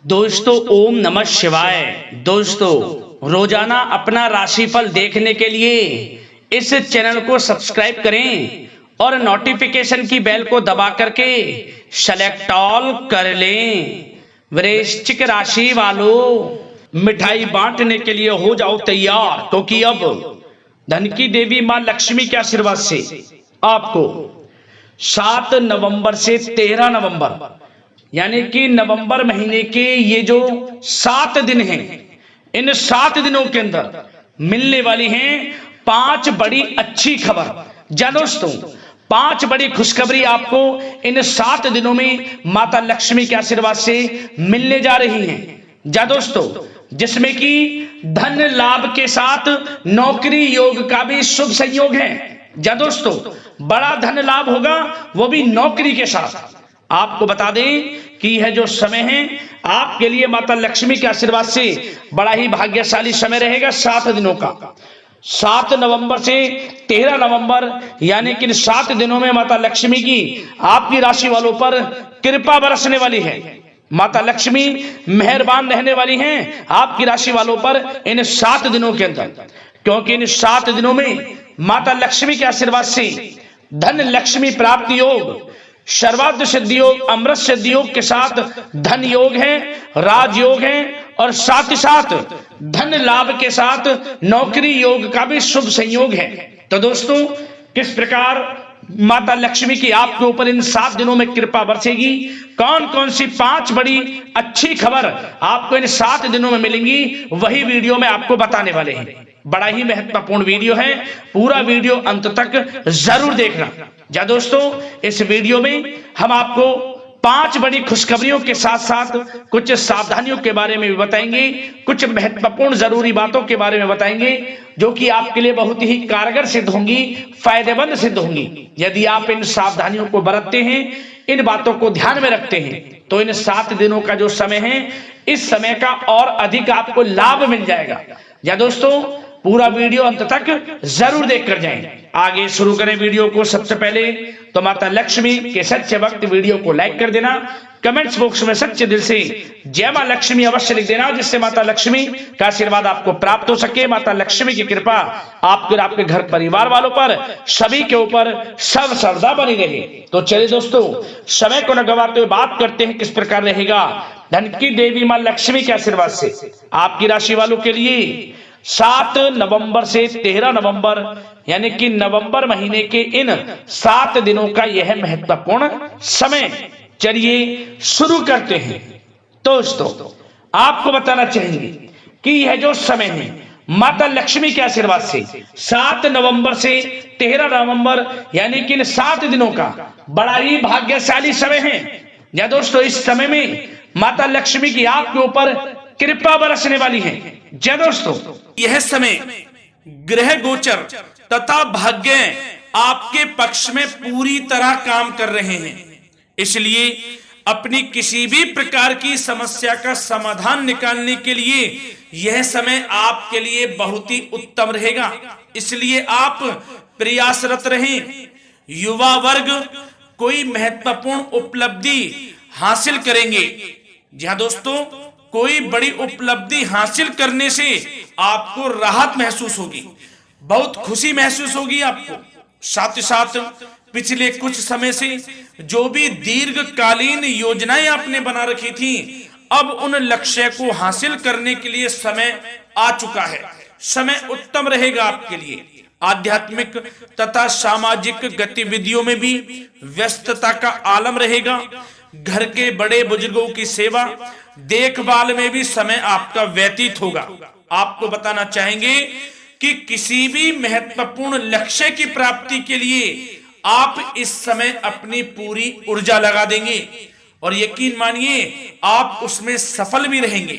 दोस्तों ओम नमः शिवाय। दोस्तों रोजाना अपना राशिफल देखने के लिए इस चैनल को सब्सक्राइब करें और नोटिफिकेशन की बेल को दबा करके सेलेक्ट ऑल कर लें। वृश्चिक राशि वालों, मिठाई बांटने के लिए हो जाओ तैयार, क्योंकि अब धन की देवी मां लक्ष्मी के आशीर्वाद से आपको 7 नवंबर से 13 नवंबर यानी कि नवंबर महीने के ये जो 7 दिन हैं, इन 7 दिनों के अंदर मिलने वाली हैं 5 बड़ी अच्छी खबर। जा दोस्तों, 5 बड़ी खुशखबरी आपको इन 7 दिनों में माता लक्ष्मी के आशीर्वाद से मिलने जा रही हैं। जा दोस्तों, जिसमें कि धन लाभ के साथ नौकरी योग का भी शुभ संयोग है। जा दोस्तों, बड़ा धन लाभ होगा, वो भी नौकरी के साथ। आपको बता दें कि यह जो समय है आपके लिए माता लक्ष्मी के आशीर्वाद से बड़ा ही भाग्यशाली समय रहेगा 7 दिनों का। 7 नवंबर से 13 नवंबर यानी कि 7 दिनों में माता लक्ष्मी की आपकी राशि वालों पर कृपा बरसने वाली है। माता लक्ष्मी मेहरबान रहने वाली हैं आपकी राशि वालों पर इन 7 दिनों के अंदर, क्योंकि इन 7 दिनों में माता लक्ष्मी के आशीर्वाद से धन लक्ष्मी प्राप्ति योग, सर्वार्थ सिद्धि योग, अमृत सिद्धि योग के साथ धन योग है, राजयोग है और साथ ही साथ धन लाभ के साथ नौकरी योग का भी शुभ संयोग है। तो दोस्तों, किस प्रकार माता लक्ष्मी की आपके ऊपर इन 7 दिनों में कृपा बरसेगी, कौन कौन सी 5 बड़ी अच्छी खबर आपको इन 7 दिनों में मिलेंगी, वही वीडियो में आपको बताने वाले हैं। बड़ा ही महत्वपूर्ण वीडियो है, पूरा वीडियो अंत तक जरूर देखना। जा दोस्तों, इस वीडियो में हम आपको 5 बड़ी खुशखबरियों के साथ साथ कुछ सावधानियों के बारे में भी बताएंगे, कुछ महत्वपूर्ण जरूरी बातों के बारे में बताएंगे जो कि आपके लिए बहुत ही कारगर सिद्ध होंगी, फायदेमंद सिद्ध होंगी। यदि आप इन सावधानियों को बरतते हैं, इन बातों को ध्यान में रखते हैं, तो इन 7 दिनों का जो समय है, इस समय का और अधिक आपको लाभ मिल जाएगा। या दोस्तों, पूरा वीडियो अंत तक जरूर देख कर जाएं। आगे शुरू करें वीडियो को। सबसे पहले तो माता लक्ष्मी के सच्चे भक्त वीडियो को लाइक कर देना, कमेंट्स बॉक्स में सच्चे दिल से जय मां लक्ष्मी अवश्य लिख देना, जिससे माता लक्ष्मी का आशीर्वाद आपको प्राप्त हो सके। माता लक्ष्मी की कृपा आपके और आपके घर परिवार वालों पर, सभी के ऊपर सर्वदा बनी रहे। तो चलिए दोस्तों, समय को न गवाते हुए बात करते हैं किस प्रकार रहेगा धन की देवी मां लक्ष्मी के आशीर्वाद से आपकी राशि वालों के लिए 7 नवंबर से 13 नवंबर यानी कि नवंबर महीने के इन 7 दिनों का यह महत्वपूर्ण समय। चलिए शुरू करते हैं। दोस्तों, आपको बताना चाहेंगे कि यह जो समय है माता लक्ष्मी के आशीर्वाद से 7 नवंबर से 13 नवंबर यानी कि इन 7 दिनों का बड़ा ही भाग्यशाली समय है। या दोस्तों, इस समय में माता लक्ष्मी की आपके ऊपर कृपा बरसने वाली है। जय दोस्तों, यह समय ग्रह गोचर तथा भाग्य आपके पक्ष में पूरी तरह काम कर रहे हैं, इसलिए अपनी किसी भी प्रकार की समस्या का समाधान निकालने के लिए यह समय आपके लिए बहुत ही उत्तम रहेगा। इसलिए आप प्रयासरत रहें। युवा वर्ग कोई महत्वपूर्ण उपलब्धि हासिल करेंगे। जी हाँ दोस्तों, कोई बड़ी उपलब्धि हासिल करने से आपको राहत महसूस होगी, बहुत खुशी महसूस होगी आपको। साथ ही साथ पिछले कुछ समय से जो भी दीर्घकालीन योजनाएं आपने बना रखी थी, अब उन लक्ष्य को हासिल करने के लिए समय आ चुका है। समय उत्तम रहेगा आपके लिए। आध्यात्मिक तथा सामाजिक गतिविधियों में भी व्यस्तता का आलम रहेगा। घर के बड़े बुजुर्गों की सेवा देखभाल में भी समय आपका व्यतीत होगा। आपको बताना चाहेंगे कि किसी भी महत्वपूर्ण लक्ष्य की प्राप्ति के लिए आप इस समय अपनी पूरी ऊर्जा लगा देंगे और यकीन मानिए आप उसमें सफल भी रहेंगे।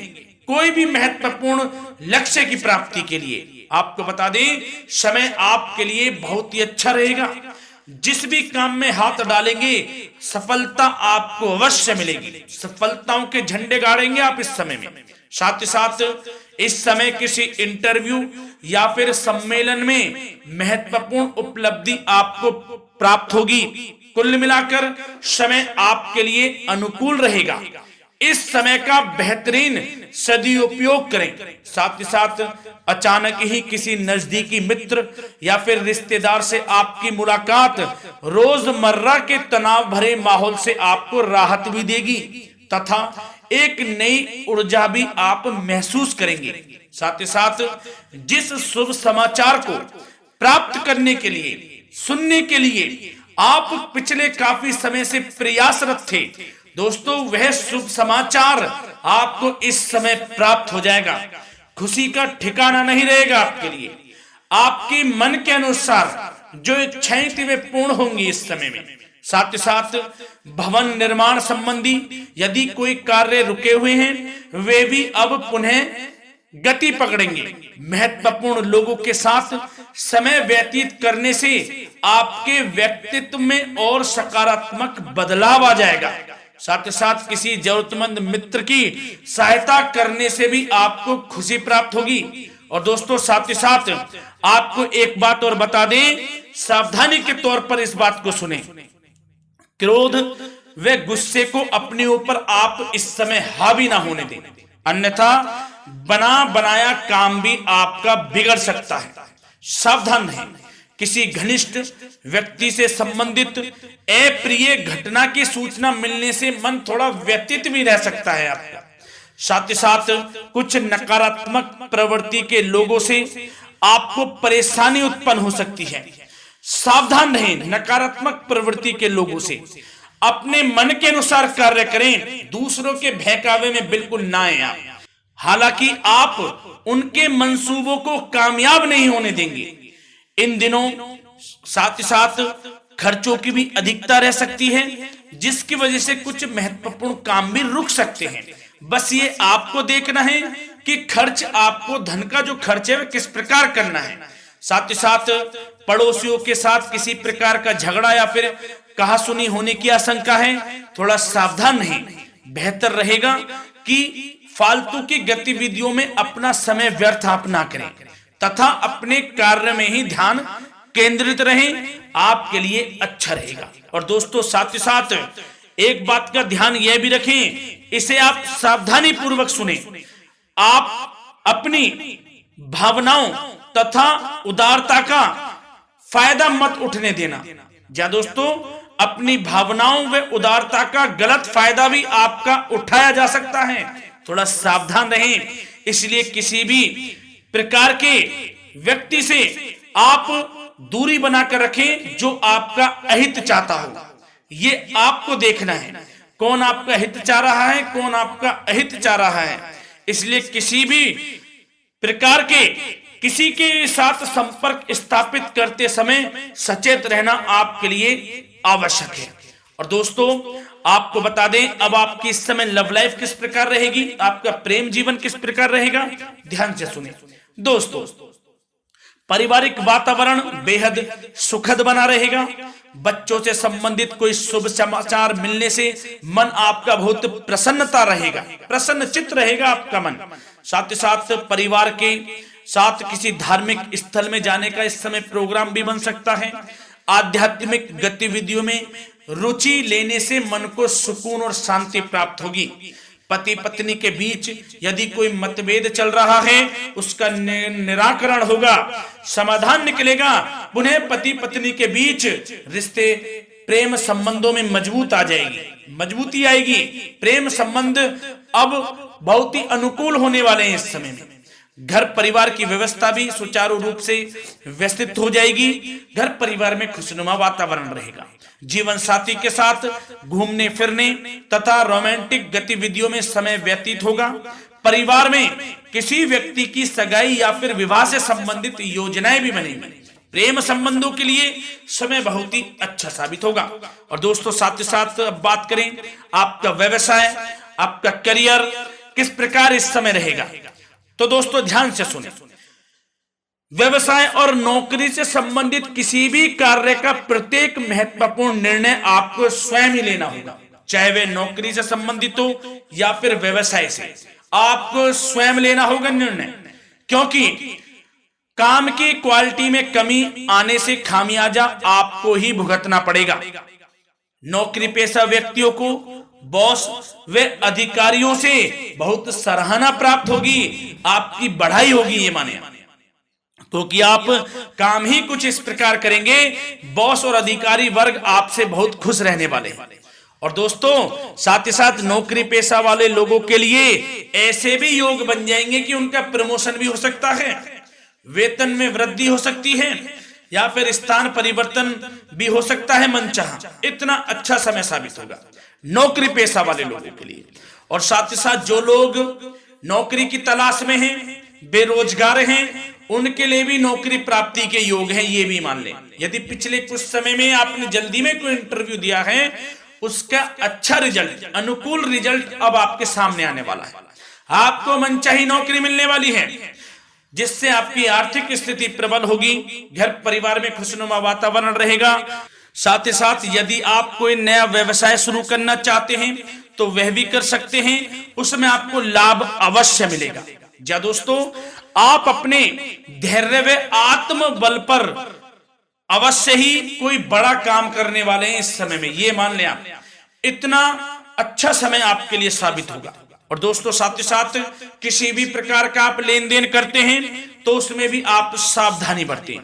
कोई भी महत्वपूर्ण लक्ष्य की प्राप्ति के लिए आपको बता दें, समय आपके लिए बहुत ही अच्छा रहेगा। जिस भी काम में हाथ डालेंगे सफलता आपको अवश्य मिलेगी। सफलताओं के झंडे गाड़ेंगे आप इस समय में। साथ ही साथ इस समय किसी इंटरव्यू या फिर सम्मेलन में महत्वपूर्ण उपलब्धि आपको प्राप्त होगी। कुल मिलाकर समय आपके लिए अनुकूल रहेगा। इस समय का बेहतरीन सदुपयोग करें। साथ ही साथ अचानक ही किसी नजदीकी मित्र या फिर रिश्तेदार से आपकी मुलाकात रोजमर्रा के तनाव भरे माहौल से आपको राहत भी देगी तथा एक नई ऊर्जा भी आप महसूस करेंगे। साथ ही साथ जिस शुभ समाचार को प्राप्त करने के लिए, सुनने के लिए आप पिछले काफी समय से प्रयासरत थे दोस्तों, वह शुभ समाचार आपको इस समय प्राप्त हो जाएगा। खुशी का ठिकाना नहीं रहेगा आपके लिए। आपके मन के अनुसार जो इच्छाएं थी वे पूर्ण होंगी इस समय में। साथ ही साथ भवन निर्माण संबंधी यदि कोई कार्य रुके हुए हैं वे भी अब पुनः गति पकड़ेंगे। महत्वपूर्ण लोगों के साथ समय व्यतीत करने से आपके व्यक्तित्व में और सकारात्मक बदलाव आ जाएगा। साथ ही साथ किसी जरूरतमंद मित्र की सहायता करने से भी आपको खुशी प्राप्त होगी। और दोस्तों साथ ही साथ आपको एक बात और बता दें, सावधानी के तौर पर इस बात को सुने। क्रोध व गुस्से को अपने ऊपर आप इस समय हावी ना होने दें, अन्यथा बना बनाया काम भी आपका बिगड़ सकता है। सावधान रहें। किसी घनिष्ठ व्यक्ति से संबंधित अप्रिय घटना की सूचना मिलने से मन थोड़ा व्यतीत भी रह सकता है आपका। साथ ही साथ कुछ नकारात्मक प्रवृत्ति के लोगों से आपको परेशानी उत्पन्न हो सकती है। सावधान रहें नकारात्मक प्रवृत्ति के लोगों से। अपने मन के अनुसार कार्य करें, दूसरों के बहकावे में बिल्कुल ना आए आप। हालांकि आप उनके मंसूबों को कामयाब नहीं होने देंगे। इन दिनों साथ ही साथ खर्चों की भी अधिकता रह सकती है, जिसकी वजह से कुछ महत्वपूर्ण काम भी रुक सकते हैं। बस ये आपको देखना है कि खर्च, आपको धन का जो खर्च है वह किस प्रकार करना है। साथ ही साथ पड़ोसियों के साथ किसी प्रकार का झगड़ा या फिर कहासुनी होने की आशंका है, थोड़ा सावधान रहें। बेहतर रहेगा कि फालतू की गतिविधियों में अपना समय व्यर्थ आप ना करें तथा अपने कार्य में ही ध्यान केंद्रित रहें, आपके लिए अच्छा रहेगा। और दोस्तों साथ ही साथ एक बात का ध्यान यह भी रखें, इसे आप सावधानी पूर्वक सुने। आप अपनी भावनाओं तथा उदारता का फायदा मत उठने देना। या दोस्तों अपनी भावनाओं व उदारता का गलत फायदा भी आपका उठाया जा सकता है, थोड़ा सावधान रहें। इसलिए किसी भी प्रकार के व्यक्ति से आप दूरी बनाकर रखें जो आपका अहित चाहता हो। ये आपको देखना है, कौन आपका हित चाह रहा है, कौन आपका अहित चाह रहा है। इसलिए किसी भी प्रकार के किसी के साथ संपर्क स्थापित करते समय सचेत रहना आपके लिए आवश्यक है। और दोस्तों आपको बता दें, अब आपकी इस समय लव लाइफ किस प्रकार रहेगी, आपका प्रेम जीवन किस प्रकार रहेगा, ध्यान से सुने। दोस्तों पारिवारिक वातावरण बेहद सुखद बना रहेगा। बच्चों से संबंधित कोई शुभ समाचार मिलने से मन आपका बहुत प्रसन्नता रहेगा, प्रसन्न चित्त रहेगा आपका मन। साथ ही साथ परिवार के साथ किसी धार्मिक स्थल में जाने का इस समय प्रोग्राम भी बन सकता है। आध्यात्मिक गतिविधियों में रुचि लेने से मन को सुकून और शांति प्राप्त होगी। पति पत्नी के बीच यदि कोई मतभेद चल रहा है उसका निराकरण होगा, समाधान निकलेगा। पुनः पति पत्नी के बीच रिश्ते प्रेम संबंधों में मजबूती आएगी। प्रेम संबंध अब बहुत ही अनुकूल होने वाले हैं इस समय में। घर परिवार की व्यवस्था भी सुचारू रूप से व्यवस्थित हो जाएगी। घर परिवार में खुशनुमा वातावरण रहेगा। जीवन साथी के साथ घूमने फिरने तथा रोमांटिक गतिविधियों में समय व्यतीत होगा। परिवार में किसी व्यक्ति की सगाई या फिर विवाह से संबंधित योजनाएं भी बनेंगी। प्रेम संबंधों के लिए समय बहुत ही अच्छा साबित होगा। और दोस्तों साथ ही साथ बात करें आपका व्यवसाय, आपका करियर किस प्रकार इस समय रहेगा, तो दोस्तों ध्यान से सुने। व्यवसाय और नौकरी से संबंधित किसी भी कार्य का प्रत्येक महत्वपूर्ण निर्णय आपको स्वयं ही लेना होगा, चाहे वे नौकरी से संबंधित हो या फिर व्यवसाय से। आपको स्वयं लेना होगा निर्णय, क्योंकि काम की क्वालिटी में कमी आने से खामियाजा आपको ही भुगतना पड़ेगा। नौकरी पेशा व्यक्तियों को बॉस व अधिकारियों से बहुत सराहना प्राप्त होगी, आपकी बढ़ाई होगी, ये माने। क्योंकि आप काम ही कुछ इस प्रकार करेंगे, बॉस और अधिकारी वर्ग आपसे बहुत खुश रहने वाले हैं। और दोस्तों साथ ही साथ नौकरी पेशा वाले लोगों के लिए ऐसे भी योग बन जाएंगे कि उनका प्रमोशन भी हो सकता है, वेतन में वृद्धि हो सकती है, या फिर स्थान परिवर्तन भी हो सकता है मनचाहा। इतना अच्छा समय साबित होगा नौकरी पेशा वाले लोगों के लिए। और साथ ही साथ जो लोग नौकरी की तलाश में हैं, बेरोजगार हैं, उनके लिए भी नौकरी प्राप्ति के योग हैं, ये भी मान लें। यदि पिछले कुछ समय में आपने जल्दी में कोई इंटरव्यू दिया है, उसका अच्छा रिजल्ट, अनुकूल रिजल्ट अब आपके सामने आने वाला है। आपको मनचाही नौकरी मिलने वाली है, जिससे आपकी आर्थिक स्थिति प्रबल होगी, घर परिवार में खुशनुमा वातावरण रहेगा। साथ ही साथ यदि आप कोई नया व्यवसाय शुरू करना चाहते हैं तो वह भी कर सकते हैं, उसमें आपको लाभ अवश्य मिलेगा। जा दोस्तों, आप अपने धैर्य व आत्मबल पर अवश्य ही कोई बड़ा काम करने वाले हैं इस समय में, ये मान लें आप। इतना अच्छा समय आपके लिए साबित होगा। और दोस्तों साथ ही साथ किसी भी प्रकार का आप लेन देन करते हैं तो उसमें भी आप सावधानी बरतें।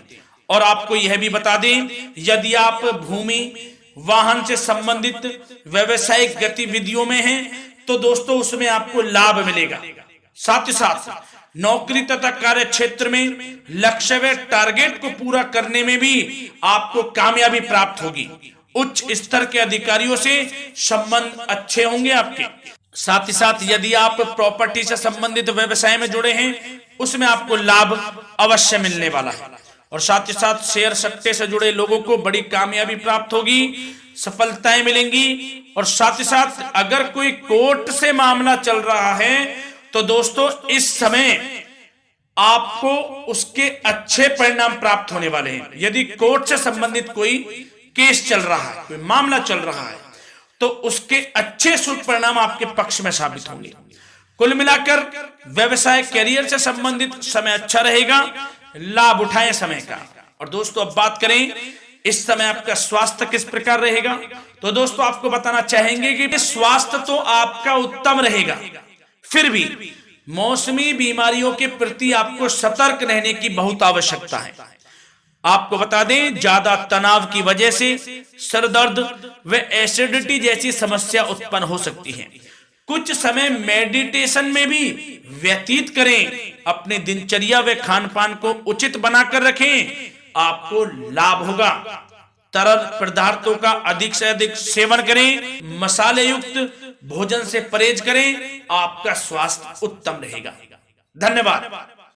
और आपको यह भी बता दें, यदि आप भूमि वाहन से संबंधित व्यवसायिक गतिविधियों में हैं तो दोस्तों उसमें आपको लाभ मिलेगा। साथ ही साथ नौकरी तथा कार्य क्षेत्र में लक्ष्य व टारगेट को पूरा करने में भी आपको कामयाबी प्राप्त होगी। उच्च स्तर के अधिकारियों से संबंध अच्छे होंगे आपके। साथ ही साथ यदि आप प्रॉपर्टी से संबंधित व्यवसाय में जुड़े हैं, उसमें आपको लाभ अवश्य मिलने वाला है। और साथ ही साथ शेयर सट्टे से जुड़े लोगों को बड़ी कामयाबी प्राप्त होगी, सफलताएं मिलेंगी। और साथ ही साथ अगर कोई कोर्ट से मामला चल रहा है तो दोस्तों इस समय आपको उसके अच्छे परिणाम प्राप्त होने वाले हैं। यदि कोर्ट से संबंधित कोई केस चल रहा है, कोई मामला चल रहा है, तो उसके अच्छे शुभ परिणाम आपके पक्ष में साबित होंगे। कुल मिलाकर व्यवसाय कैरियर से संबंधित समय अच्छा रहेगा, लाभ उठाएं समय का। और दोस्तों अब बात करें इस समय आपका स्वास्थ्य किस प्रकार रहेगा, तो दोस्तों आपको बताना चाहेंगे कि स्वास्थ्य तो आपका उत्तम रहेगा, फिर भी मौसमी बीमारियों के प्रति आपको सतर्क रहने की बहुत आवश्यकता है। आपको बता दें, ज्यादा तनाव की वजह से सर दर्द व एसिडिटी जैसी समस्या उत्पन्न हो सकती है। कुछ समय मेडिटेशन में भी व्यतीत करें, अपने दिनचर्या व खान पान को उचित बनाकर रखें, आपको लाभ होगा। तरल पदार्थों का अधिक से अधिक सेवन करें, मसाले युक्त भोजन से परहेज करें, आपका स्वास्थ्य उत्तम रहेगा। धन्यवाद।